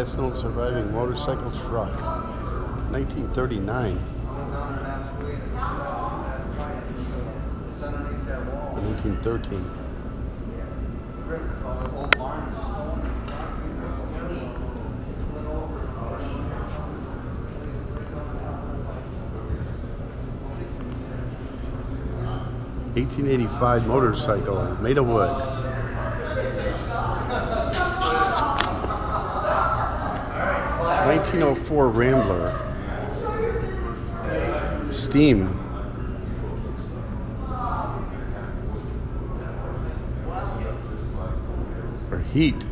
last known surviving motorcycle truck. 1939. 1913. $1885 motorcycle made of wood. 1904 Rambler. Steam. Or heat.